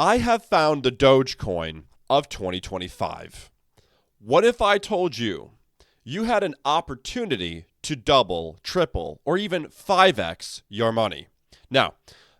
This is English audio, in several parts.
I have found the Dogecoin of 2025. What if I told you you had an opportunity to double, triple, or even 5x your money? Now,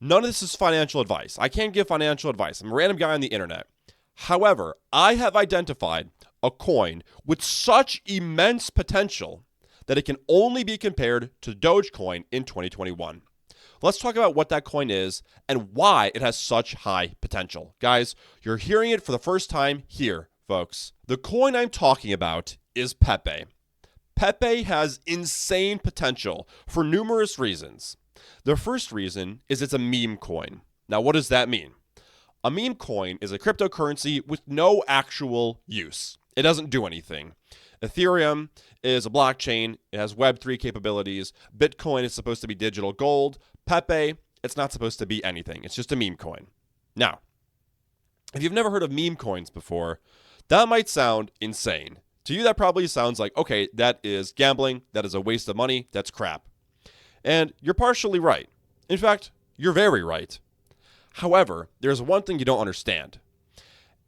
none of this is financial advice. I can't give financial advice. I'm a random guy on the internet. However, I have identified a coin with such immense potential that it can only be compared to Dogecoin in 2021. Let's talk about what that coin is and why it has such high potential. Guys, you're hearing it for the first time here, folks. The coin I'm talking about is Pepe. Pepe has insane potential for numerous reasons. The first reason is it's a meme coin. Now, what does that mean? A meme coin is a cryptocurrency with no actual use. It doesn't do anything. Ethereum is a blockchain. It has Web3 capabilities. Bitcoin is supposed to be digital gold. Pepe, it's not supposed to be anything. It's just a meme coin. Now, if you've never heard of meme coins before, that might sound insane. To you, that probably sounds like, okay, that is gambling. That is a waste of money. That's crap. And you're partially right. In fact, you're very right. However, there's one thing you don't understand.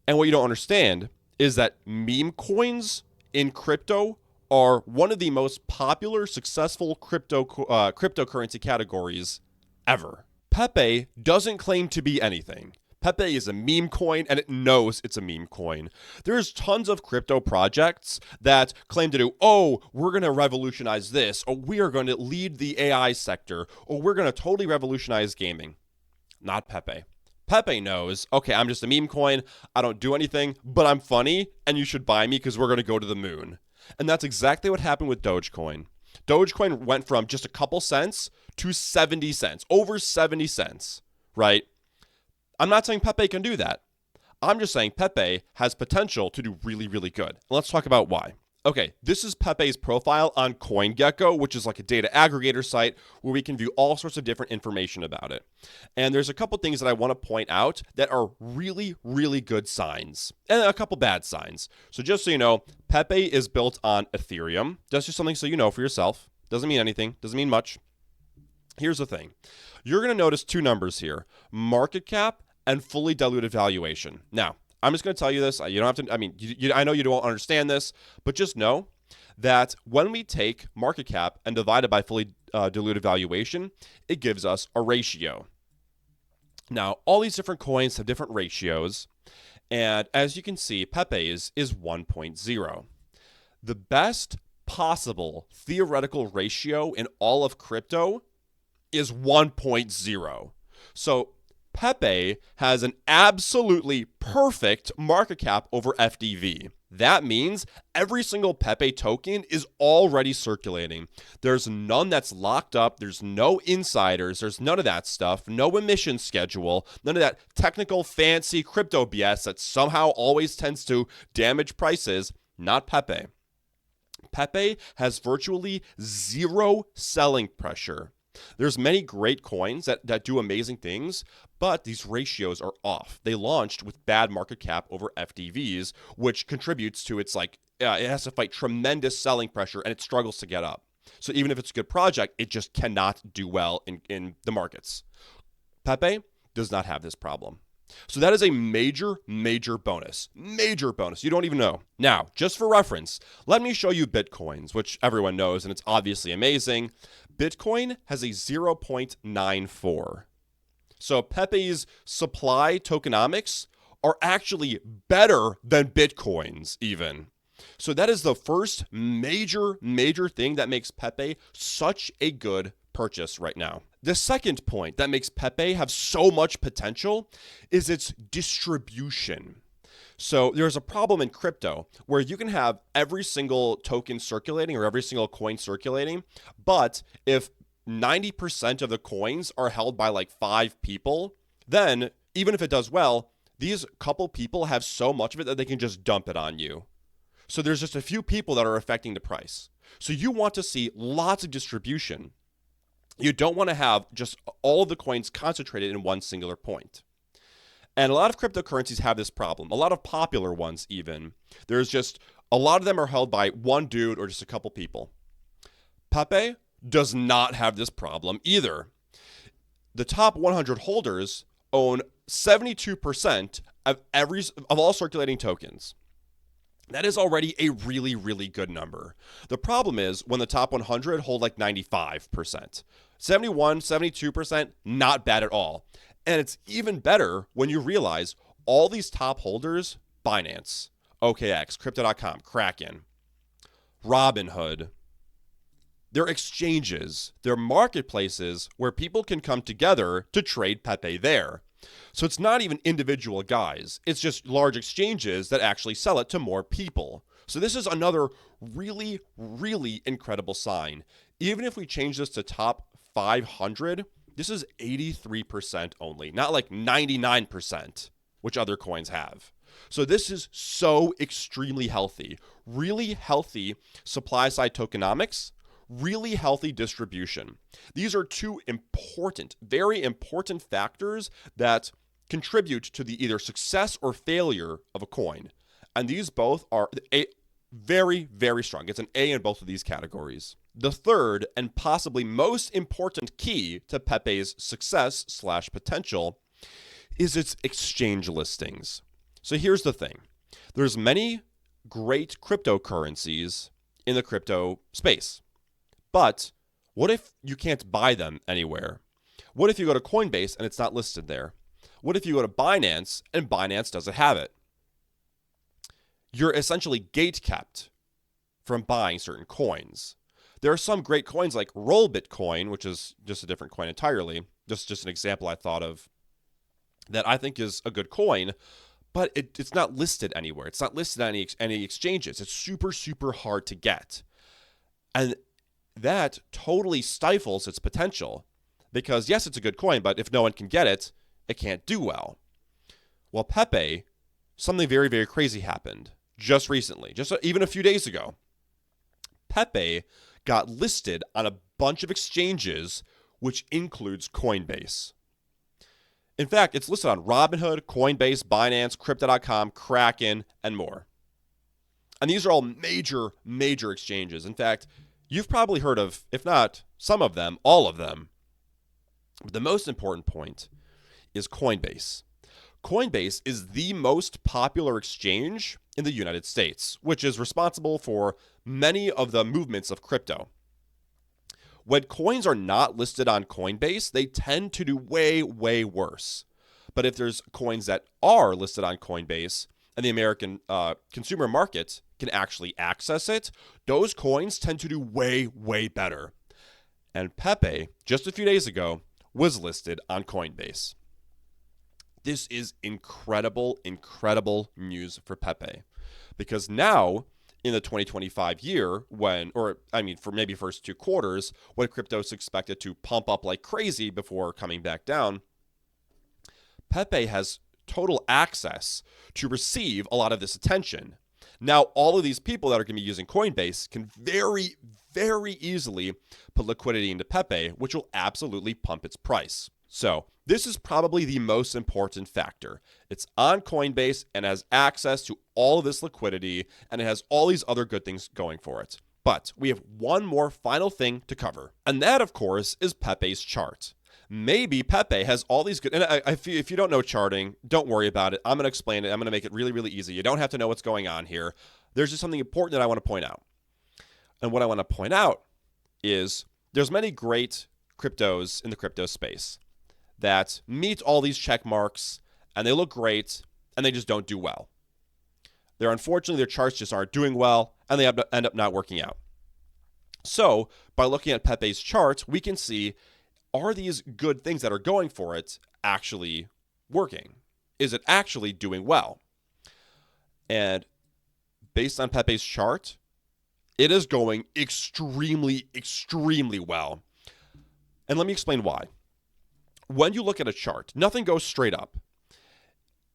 And what you don't understand is that meme coins in crypto are one of the most popular, successful cryptocurrency categories ever. Pepe doesn't claim to be anything. Pepe is a meme coin, and it knows it's a meme coin. There's tons of crypto projects that claim to do, oh, we're going to revolutionize this, or we are going to lead the AI sector, or we're going to totally revolutionize gaming. Not Pepe. Pepe knows, okay, I'm just a meme coin, I don't do anything, but I'm funny, and you should buy me because we're going to go to the moon. And that's exactly what happened with Dogecoin. Dogecoin went from just a couple cents to 70 cents, over 70 cents, right? I'm not saying Pepe can do that. I'm just saying Pepe has potential to do really, really good. Let's talk about why. Okay, this is Pepe's profile on CoinGecko, which is like a data aggregator site where we can view all sorts of different information about it. And there's a couple things that I want to point out that are really, really good signs and a couple bad signs. So just so you know, Pepe is built on Ethereum. That's just something so you know for yourself. Doesn't mean anything. Doesn't mean much. Here's the thing. You're going to notice two numbers here, market cap and fully diluted valuation. Now, I'm just going to tell you this. You don't have to, I know you don't understand this, but just know that when we take market cap and divide it by fully diluted valuation, it gives us a ratio. Now, all these different coins have different ratios. And as you can see, Pepe's is 1.0. The best possible theoretical ratio in all of crypto is 1.0. So Pepe has an absolutely perfect market cap over FDV. That means every single Pepe token is already circulating. There's none that's locked up. There's no insiders. There's none of that stuff. No emission schedule. None of that technical fancy crypto BS that somehow always tends to damage prices. Not Pepe. Pepe has virtually zero selling pressure. There's many great coins that do amazing things, but these ratios are off. They launched with bad market cap over FDVs, which contributes to it has to fight tremendous selling pressure, and it struggles to get up. So even if it's a good project, it just cannot do well in the markets. Pepe does not have this problem. So that is a major, major bonus. Major bonus. You don't even know. Now, just for reference, let me show you Bitcoins, which everyone knows, and it's obviously amazing. Bitcoin has a 0.94. So Pepe's supply tokenomics are actually better than Bitcoin's even. So that is the first major, major thing that makes Pepe such a good purchase right now. The second point that makes Pepe have so much potential is its distribution. So there's a problem in crypto where you can have every single token circulating or every single coin circulating, but if 90% of the coins are held by like 5 people, then even if it does well, these couple people have so much of it that they can just dump it on you. So there's just a few people that are affecting the price. So you want to see lots of distribution. You don't want to have just all of the coins concentrated in one singular point. And a lot of cryptocurrencies have this problem. A lot of popular ones even. There's just, a lot of them are held by one dude or just a couple people. Pepe does not have this problem either. The top 100 holders own 72% of all circulating tokens. That is already a really, really good number. The problem is when the top 100 hold like 95%. 71, 72%, not bad at all. And it's even better when you realize all these top holders, Binance, OKX, Crypto.com, Kraken, Robinhood, they're exchanges, they're marketplaces where people can come together to trade Pepe there. So it's not even individual guys. It's just large exchanges that actually sell it to more people. So this is another really, really incredible sign. Even if we change this to top 500, this is 83% only, not like 99%, which other coins have. So this is so extremely healthy. Really healthy supply side tokenomics, really healthy distribution. These are two important, very important factors that contribute to the either success or failure of a coin. And these both are very, very strong. It's an A in both of these categories. The third and possibly most important key to Pepe's success / potential is its exchange listings. So here's the thing. There's many great cryptocurrencies in the crypto space. But what if you can't buy them anywhere? What if you go to Coinbase and it's not listed there? What if you go to Binance and Binance doesn't have it? You're essentially gate-kept from buying certain coins. There are some great coins like Roll Bitcoin, which is just a different coin entirely. Just an example I thought of that I think is a good coin, but it's not listed anywhere. It's not listed on any exchanges. It's super, super hard to get. And that totally stifles its potential because, yes, it's a good coin, but if no one can get it, it can't do well. Well, Pepe, something very, very crazy happened just recently, just even a few days ago. Pepe got listed on a bunch of exchanges, which includes Coinbase. In fact, it's listed on Robinhood, Coinbase, Binance, Crypto.com, Kraken, and more. And these are all major, major exchanges. In fact, you've probably heard of, if not some of them, all of them. But the most important point is Coinbase. Coinbase is the most popular exchange in the United States, which is responsible for many of the movements of crypto. When coins are not listed on Coinbase, they tend to do way, way worse. But if there's coins that are listed on Coinbase and the American consumer market can actually access it, those coins tend to do way, way better. And Pepe, just a few days ago, was listed on Coinbase. This is incredible, incredible news for Pepe. Because now, in the 2025 year, for maybe first 2 quarters, when crypto is expected to pump up like crazy before coming back down, Pepe has total access to receive a lot of this attention. Now, all of these people that are going to be using Coinbase can very, very easily put liquidity into Pepe, which will absolutely pump its price. So this is probably the most important factor. It's on Coinbase and has access to all of this liquidity, and it has all these other good things going for it. But we have one more final thing to cover, and that, of course, is Pepe's chart. Maybe Pepe has all these good, and if you don't know charting, don't worry about it. I'm going to explain it. I'm going to make it really, really easy. You don't have to know what's going on here. There's just something important that I want to point out. And what I want to point out is there's many great cryptos in the crypto space that meet all these check marks, and they look great, and they just don't do well. Unfortunately, their charts just aren't doing well, and they end up not working out. So by looking at Pepe's chart, we can see, are these good things that are going for it actually working? Is it actually doing well? And based on Pepe's chart, it is going extremely, extremely well. And let me explain why. When you look at a chart, nothing goes straight up.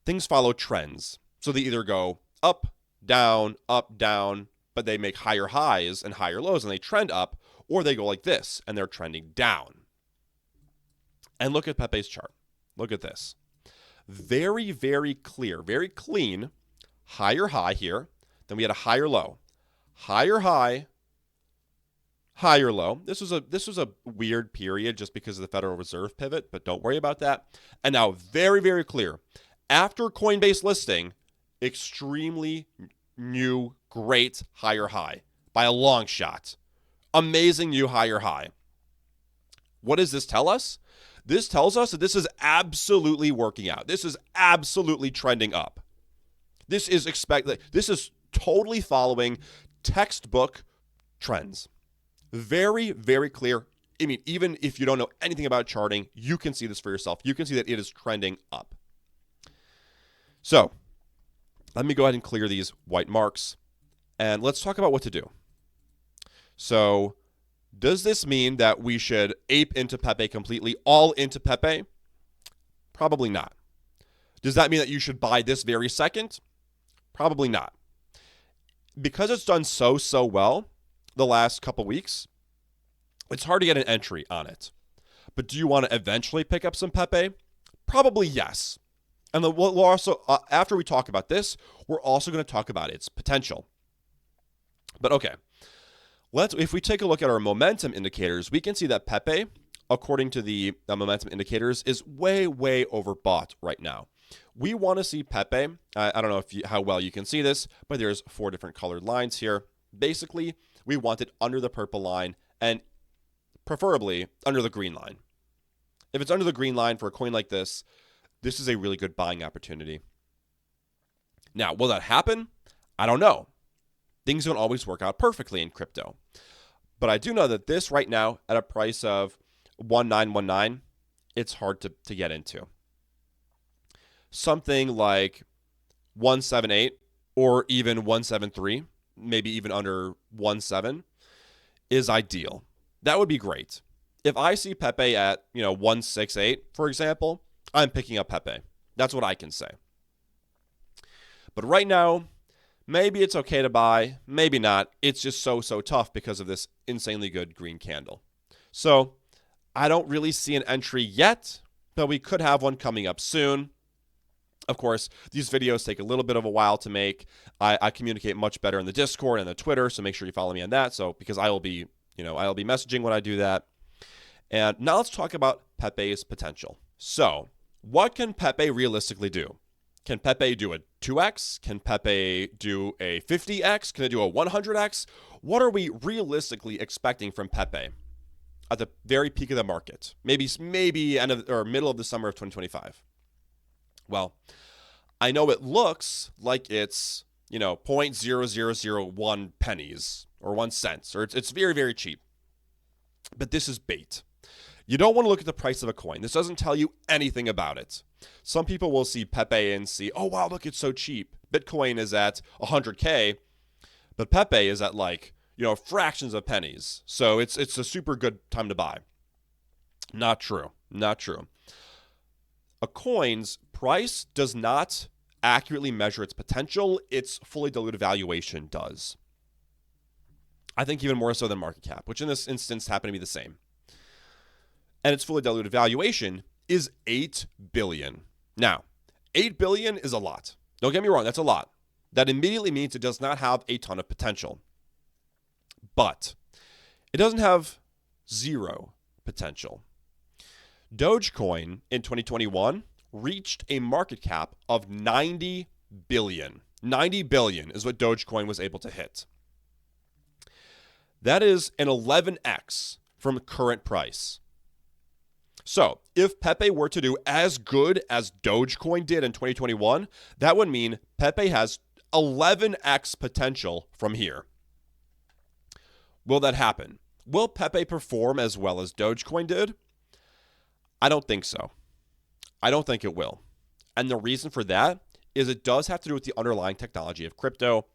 Things follow trends. So they either go up, down, but they make higher highs and higher lows and they trend up, or they go like this and they're trending down. And look at Pepe's chart. Look at this. Very, very clear, very clean, higher high here. Then we had a higher low. Higher high, higher low. This was a weird period just because of the Federal Reserve pivot, but don't worry about that. And now very, very clear. After Coinbase listing, extremely new, great higher high by a long shot. Amazing new higher high. What does this tell us? This tells us that this is absolutely working out. This is absolutely trending up. This is totally following textbook trends. Very, very clear. I mean, even if you don't know anything about charting, you can see this for yourself. You can see that it is trending up. So let me go ahead and clear these white marks, and let's talk about what to do. So does this mean that we should ape into Pepe completely, all into Pepe? Probably not. Does that mean that you should buy this very second? Probably not. Because it's done so well the last couple weeks, it's hard to get an entry on it. But do you want to eventually pick up some Pepe? Probably yes. And we'll also, after we talk about this, we're also going to talk about its potential. But okay, if we take a look at our momentum indicators, we can see that Pepe, according to the momentum indicators, is way overbought right now. We want to see Pepe. I don't know how well you can see this, but there's 4 different colored lines here. Basically, we want it under the purple line and preferably under the green line. If it's under the green line for a coin like this, this is a really good buying opportunity. Now, will that happen? I don't know. Things don't always work out perfectly in crypto. But I do know that this right now, at a price of 1919, it's hard to get into. Something like 178 or even 173, maybe even under 17, is ideal. That would be great. If I see Pepe at 168, for example, I'm picking up Pepe. That's what I can say. But right now, maybe it's okay to buy, maybe not. It's just so tough because of this insanely good green candle. So I don't really see an entry yet, but we could have one coming up soon. Of course, these videos take a little bit of a while to make. I communicate much better in the Discord and the Twitter, so make sure you follow me on that. So because I will be messaging when I do that. And now let's talk about Pepe's potential. So what can Pepe realistically do? Can Pepe do a 2x? Can Pepe do a 50x? Can it do a 100x? What are we realistically expecting from Pepe at the very peak of the market? Maybe end of or middle of the summer of 2025. Well, I know it looks like it's 0.0001 pennies or 1 cent, or it's very, very cheap. But this is bait. You don't want to look at the price of a coin. This doesn't tell you anything about it. Some people will see Pepe and see, oh, wow, look, it's so cheap. Bitcoin is at 100K, but Pepe is at fractions of pennies. So it's a super good time to buy. Not true. Not true. A coin's price does not accurately measure its potential. Its fully diluted valuation does. I think even more so than market cap, which in this instance happened to be the same. And its fully diluted valuation is $8 billion. Now, $8 billion is a lot. Don't get me wrong, that's a lot. That immediately means it does not have a ton of potential. But it doesn't have zero potential. DOGECOIN in 2021 reached a market cap of $90 billion. $90 billion is what DOGECOIN was able to hit. That is an 11x from current price. So if Pepe were to do as good as DOGECOIN did in 2021, that would mean Pepe has 11x potential from here. Will that happen? Will Pepe perform as well as DOGECOIN did? I don't think so. I don't think it will. And the reason for that is it does have to do with the underlying technology of crypto.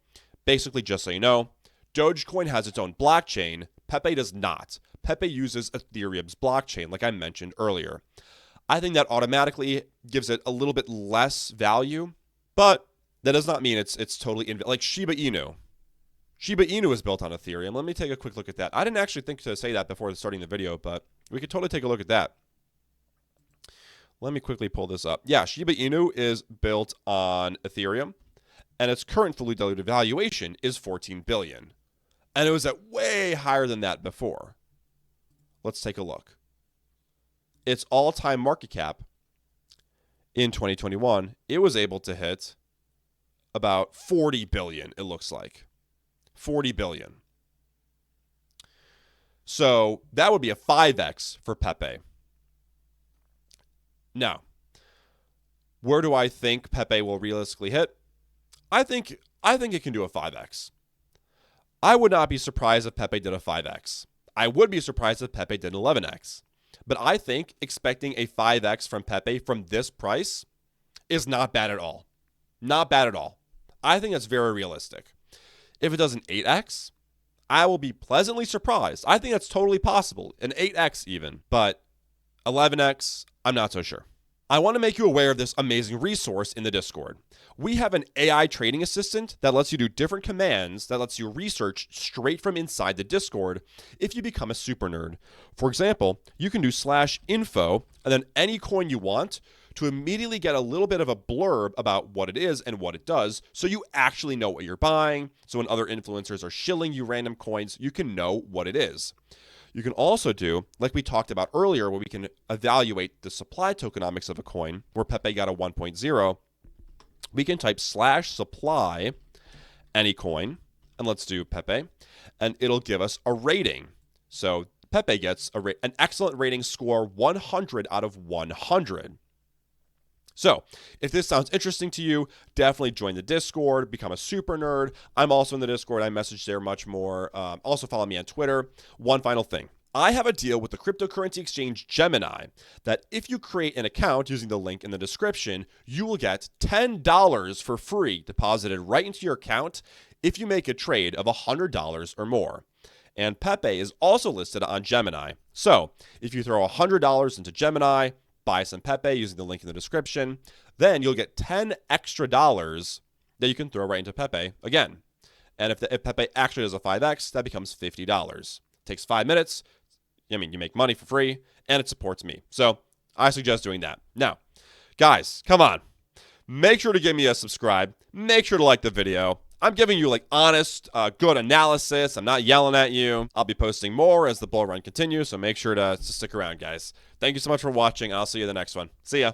Basically, just so you know, DOGECOIN has its own blockchain. Pepe does not. Pepe uses Ethereum's blockchain, like I mentioned earlier. I think that automatically gives it a little bit less value, but that does not mean it's totally like Shiba Inu. Shiba Inu is built on Ethereum. Let me take a quick look at that. I didn't actually think to say that before starting the video, but we could totally take a look at that. Let me quickly pull this up. Yeah, Shiba Inu is built on Ethereum, and its current fully diluted valuation is $14 billion. And it was at way higher than that before. Let's take a look. Its all-time market cap in 2021, it was able to hit about 40 billion, it looks like. 40 billion. So that would be a 5x for Pepe. Now, where do I think Pepe will realistically hit? I think it can do a 5x. I would not be surprised if Pepe did a 5x. I would be surprised if Pepe did an 11x. But I think expecting a 5x from Pepe from this price is not bad at all. Not bad at all. I think that's very realistic. If it does an 8x, I will be pleasantly surprised. I think that's totally possible. An 8x even. But 11x, I'm not so sure. I want to make you aware of this amazing resource in the Discord. We have an AI trading assistant that lets you do different commands that lets you research straight from inside the Discord if you become a super nerd. For example, you can do /info and then any coin you want to immediately get a little bit of a blurb about what it is and what it does so you actually know what you're buying. So when other influencers are shilling you random coins, you can know what it is. You can also do, like we talked about earlier, where we can evaluate the supply tokenomics of a coin, where Pepe got a 1.0. We can type /supply any coin, and let's do Pepe, and it'll give us a rating. So Pepe gets an excellent rating score, 100 out of 100. So if this sounds interesting to you, definitely join the Discord, become a super nerd. I'm also in the Discord. I message there much more. Also follow me on Twitter. One final thing. I have a deal with the cryptocurrency exchange Gemini that if you create an account using the link in the description, you will get $10 for free deposited right into your account if you make a trade of $100 or more. And Pepe is also listed on Gemini. So if you throw $100 into Gemini, buy some Pepe using the link in the description, then you'll get $10 extra that you can throw right into Pepe again. And if Pepe actually does a 5x, that becomes $50. It takes 5 minutes. I mean, you make money for free, and it supports me. So I suggest doing that. Now, guys, come on. Make sure to give me a subscribe. Make sure to like the video. I'm giving you like honest, good analysis. I'm not yelling at you. I'll be posting more as the bull run continues, so make sure to stick around, guys. Thank you so much for watching. I'll see you in the next one. See ya.